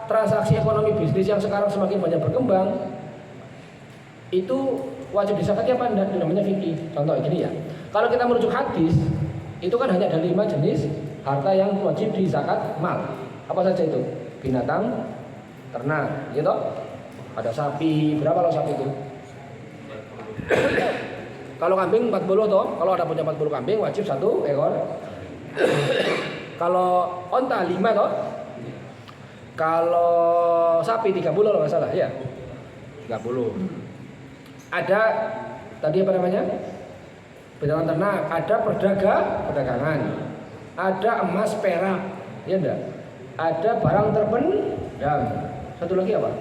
transaksi ekonomi bisnis yang sekarang semakin banyak berkembang itu wajib dizakati apa enggak, namanya fikih. Contoh gini ya, kalau kita merujuk hadis itu kan hanya ada 5 jenis harta yang wajib dizakat mal. Apa saja itu? Binatang ternak, gitu. Ada sapi, berapa kalau sapi itu? Kalau kambing 40 toh, kalau ada punya 40 kambing wajib 1 ekor. Kalau onta 5 toh. Kalau sapi 30 kalau nggak salah ya. 30. Ada tadi apa namanya? Binatang ternak, ada perdagangan. Ada emas perak, ya enggak? Ada barang terpendam. Satu lagi apa?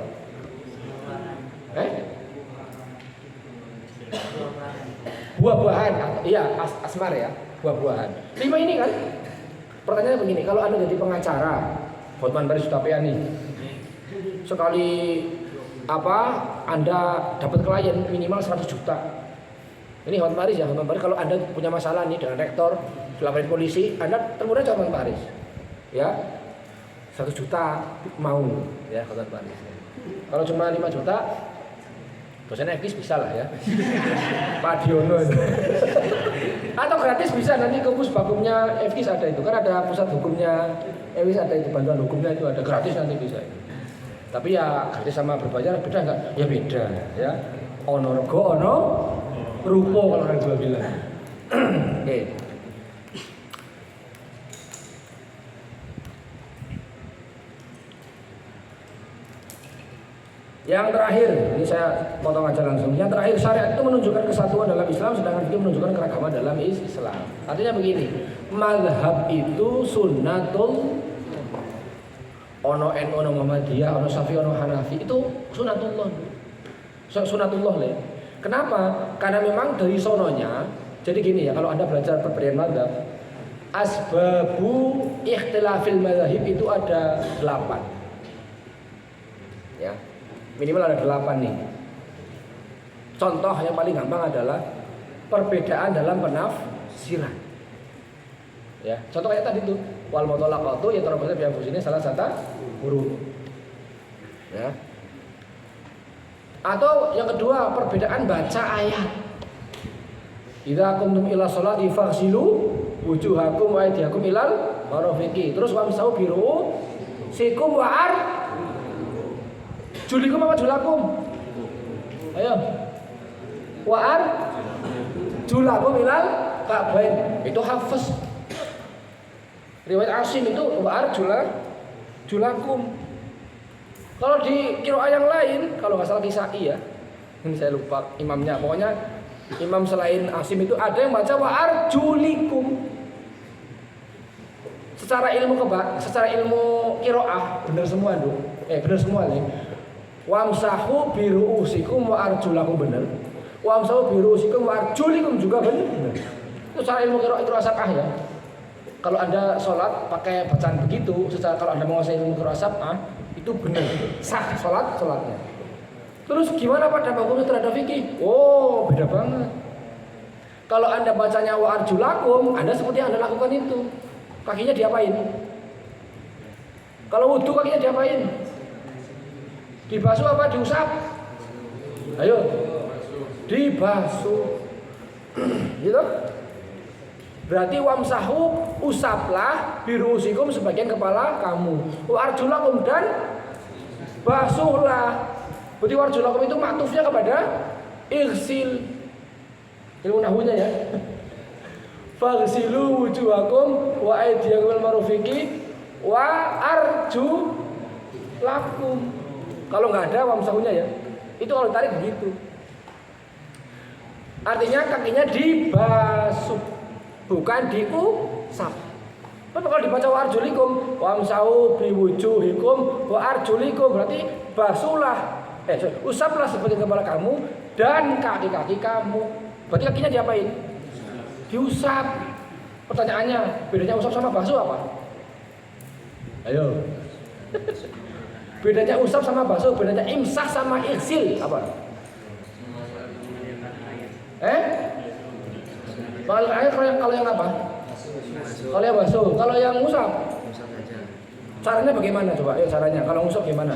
Buah-buahan, iya asmar ya, buah-buahan. 5 ini kan. Pertanyaannya begini, kalau Anda jadi pengacara, Hotman Paris Hutapiani, sekali Anda dapat klien minimal 100 juta. Ini Hotman Paris ya, Hotman Paris. Kalau Anda punya masalah nih dengan rektor, dilaporin polisi, Anda termudah ke Hotman Paris. Ya, 100 juta mau ya Hotman Paris. Kalau cuma 5 juta, dosen FKIS bisa lah ya. Pak Diono itu. Atau gratis bisa, nanti ke pusbakumnya FKIS ada itu. Kan ada pusat hukumnya FKIS ada itu, bantuan hukumnya itu ada, gratis nanti bisa. Tapi ya gratis sama berbayar beda enggak? Ya beda ya. Ono rego ono rupo kalau orang Jawa bilang. Oke. Yang terakhir, ini saya potong aja langsung. Yang terakhir, syariat itu menunjukkan kesatuan dalam Islam, sedangkan fikih menunjukkan keragaman dalam Islam. Artinya begini, mazhab itu sunnatul, ono NU, ono Muhammadiyah, ono Syafi'i, ono Hanafi, itu sunatullah le. Kenapa? Karena memang dari sononya. Jadi gini ya, kalau Anda belajar perbedaan mazhab, asbabu ikhtilafil mazhab itu ada 8. Ya. Minimal ada 8 nih. Contoh yang paling gampang adalah perbedaan dalam penafsiran. Ya, contoh kayak tadi tuh, wal muthalaqatu yatarabasna bi anfusihinna salah satu huruf. Ya. Atau yang kedua, perbedaan baca ayat. Idza qumtum ila sholati faghsilu wujuhakum wa aydiyakum ilal marafiqi. Terus wamsahu biru sikum wa julikum apa julakum? Ayo. Wa julakum ilal ka'bain. Itu hafaz. Riwayat Asim itu wa julakum. Kalau di qiraah yang lain, kalau nggak salah Kisai ya, ini saya lupa imamnya. Pokoknya imam selain Asim itu ada yang baca wa arjulikum. Secara ilmu qiraah benar semua tuh. Benar semua nih. Wamsahu biruusikum wa arjulakum benar. Wamsahu biruusikum wa arjulikum juga benar. Itu secara ilmu qiraah itu sab'ah ya. Kalau Anda sholat pakai bacaan begitu, secara kalau Anda menguasai ilmu qiraah sab'ah, itu benar, sah sholatnya. Terus gimana pada hukumnya terhadap fikih? Oh, beda banget. Kalau Anda bacanya wa arjulakum, Anda seperti yang Anda lakukan itu. Kakinya diapain? Kalau wudu kakinya diapain? Dibasuh apa diusap? Ayo, dibasuh. Gitu? Berarti wamsahu usaplah biruusikum sebagian kepala kamu. Wa arjulakum dan basuhlah. Berarti warjulakum itu maktufnya kepada irsil. Ilmu nahwunya ya. Faghsilu wujuhakum wa aydiyakum ilal marafiqi wa arjulakum. Kalau nggak ada wamsahunya ya. Itu kalau tarik begitu. Artinya kakinya dibasuh, bukan diusap. Tapi kalau dibaca wa arjulikum, wamsahu biwujuhikum wa arjulikum, berarti basuhlah, usaplah sebagian kepala kamu dan kaki-kaki kamu. Berarti kakinya diapain? Diusap. Pertanyaannya, bedanya usap sama basuh apa? Ayo. Bedanya usap sama basuh, bedanya imsah sama irsil apa? Kalau yang apa? Kalau yang basuh, kalau yang ngusap. Caranya bagaimana coba? Ayo caranya. Kalau ngusap gimana?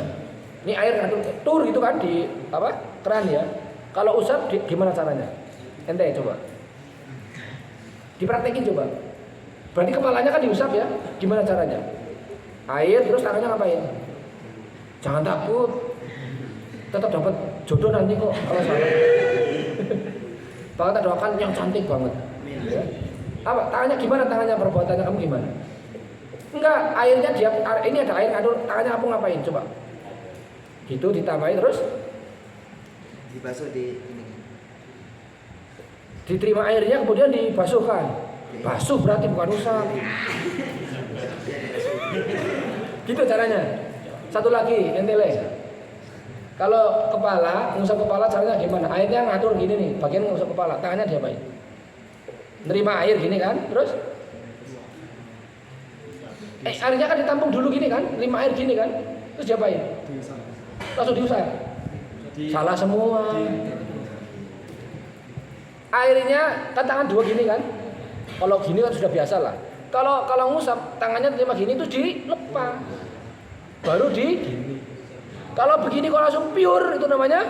Ini air tur gitu kan di apa? Keran ya. Kalau usap gimana caranya? Ente coba. Dipraktekin coba. Berarti kepalanya kan diusap ya. Gimana caranya? Air terus tangannya ngapain? Jangan takut. Tetap dapat jodoh nanti kok kalau salah. Bahkan doakan yang cantik banget. Ya. Apa tangannya gimana, tangannya perbuatannya kamu gimana? Enggak, airnya dia ini ada air ngatur, tangannya kamu ngapain coba? Gitu ditambahin terus dibasuh di ini. Diterima airnya kemudian dibasuhkan. Basuh berarti bukan usap. Gitu caranya. Satu lagi entele. Kalau kepala, ngusap kepala caranya gimana? Airnya ngatur gini nih, bagian ngusap kepala, tangannya diapain? Nerima air gini kan, terus airnya kan ditampung dulu gini kan, nerima air gini kan, terus diapain? Langsung diusap. Salah semua. Airnya kan tangan dua gini kan, kalau gini kan sudah biasa lah. Kalau ngusap tangannya terima gini itu dilepas, baru di gini. Kalau begini kok langsung pure itu namanya.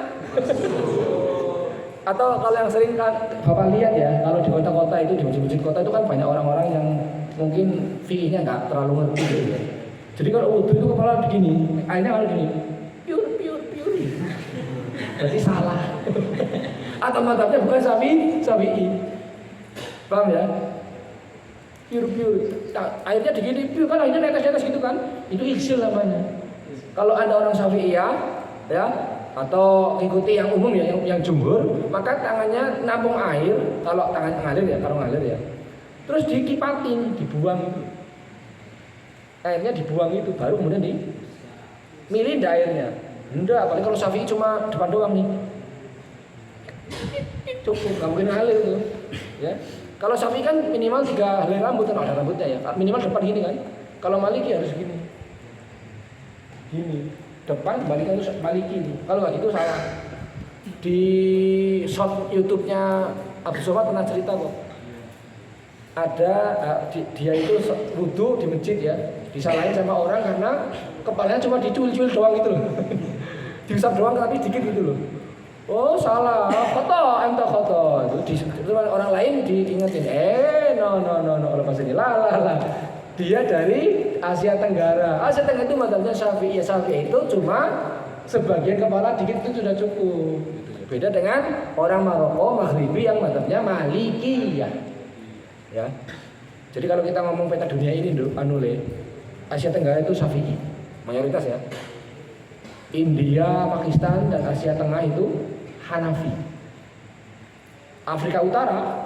Atau kalau yang sering kan Bapak lihat ya, kalau di kota-kota itu, di masjid-masjid kota itu kan banyak orang-orang yang mungkin fikihnya nggak terlalu ngerti gitu ya. Jadi kalau wudu itu kepala begini, airnya kalau gini, pure. Berarti salah. Atau mantapnya bukan Syafi'i. Paham ya? Pure. Airnya digini pure kan, airnya netes-netes gitu kan. Itu iksil namanya. Kalau Anda orang Syafi'iyah ya, atau ikuti yang umum ya, yang jumhur, maka tangannya nampung air, kalau tangan ngalir ya. Terus dikipatin, dibuang. Airnya dibuang itu, baru kemudian milih airnya. Enggak, apalagi kalau Syafi'i cuma depan doang nih. Cukup, nggak mungkin ngalir tuh. Ya. Kalau Syafi'i kan minimal 3 helai rambut, kan ada rambutnya ya. Minimal depan gini kan. Kalau Maliki harus gini. Gini, depan kembalikan itu Maliki. Kalau nggak gitu salah. Di short YouTube-nya Abu Somad pernah cerita kok. ada dia itu wudhu di masjid ya, disalahin sama orang karena kepalanya cuma dicuil-cuil doang gitu loh. Diusap doang tapi dikit gitu loh. Oh salah, kotor, ente kotor. Itu orang lain diingetin, no, kalau pas ini lah. Dia dari Asia Tenggara. Asia Tenggara itu madhabnya Syafi'i. Syafi'i itu cuma sebagian kepala dikit itu sudah cukup. Beda dengan orang Maroko, Maghribi yang madhabnya Malikiyah. Ya. Jadi kalau kita ngomong peta dunia ini, Asia Tenggara itu Syafi'i, mayoritas ya. India, Pakistan, dan Asia Tengah itu Hanafi. Afrika Utara,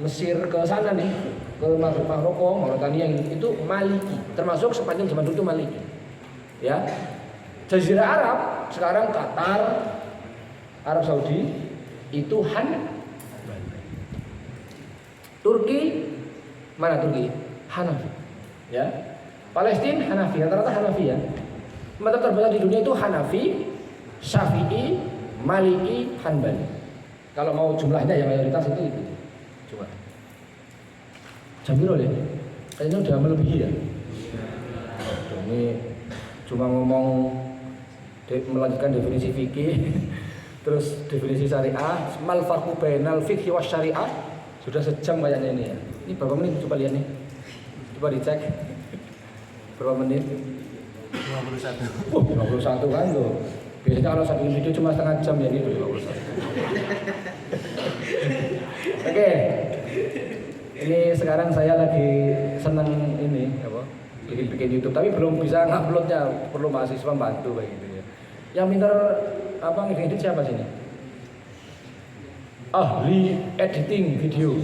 Mesir ke sana nih, ke Maroko, Mauritania itu Maliki. Termasuk sepanjang zaman dulu itu Maliki. Ya. Jazirah Arab, sekarang Qatar, Arab Saudi itu Hanafi. Turki, mana Turki? Hanafi. Ya. Palestina Hanafi, rata-rata Hanafi ya. Mazhab terbesar di dunia itu Hanafi, Syafi'i, Maliki, Hanbali. Kalau mau jumlahnya yang mayoritas itu. Coba. Jambirol ya? Kayaknya udah melebihi ya. Ini cuma ngomong melanjutkan definisi fikih, terus definisi syariah, mal farqu bainal fiqhi was syariah. Sudah sejam kayaknya ini ya. Ini berapa menit coba lihat nih. Coba dicek. Berapa menit? 51. 51 kan tuh. Biasanya kalau satu video cuma setengah jam ya gitu 51. Oke. Ini sekarang saya lagi seneng ini apa? Bikin YouTube tapi belum bisa nguploadnya, perlu mahasiswa bantu kayak gitu ya. Yang pintar apa ngedit siapa sini? Ahli editing video.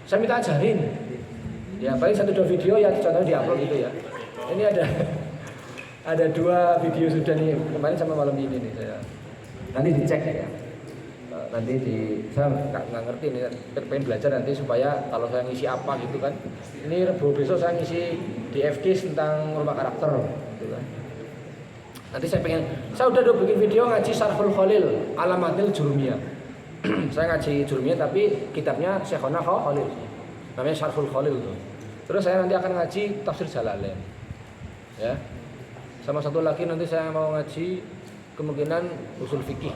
Saya minta ajarin. Ya, paling 1-2 video ya contohnya diupload gitu ya. Ini ada 2 video sudah nih kemarin sama malam ini nih saya. Nanti dicek ya. Nanti saya nggak ngerti nih, pengen belajar nanti supaya kalau saya ngisi apa gitu kan. Ini Rebo besok saya ngisi DFG tentang rumah karakter gitu kan. Nanti saya udah bikin video ngaji Syarhul Khalil Alamatil Jurumiyah. Saya ngaji Jurumiyah tapi kitabnya Syekhona Khalil. Namanya Syarhul Khalil tuh. Terus saya nanti akan ngaji Tafsir Jalalain. Ya. Sama satu lagi nanti saya mau ngaji kemungkinan usul fikih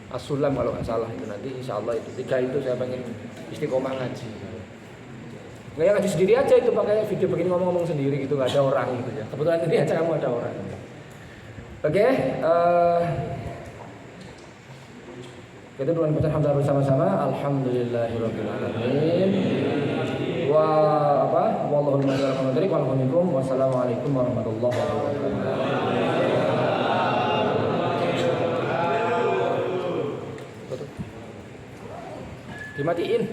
As-Sulam kalau nggak salah itu nanti insya Allah itu 3 itu saya pengen istiqomah ngaji. Nggak ya ngaji sendiri aja itu pakai video begini ngomong-ngomong sendiri gitu nggak ada orang gitu ya. Kebetulan ini aja kamu ada orang. Oke, kita duluan baca hamdalah bersama-sama. Alhamdulillahirabbil alamin. Wallahul muwaffiq. Wassalamualaikum warahmatullahi wabarakatuh. Dimatiin.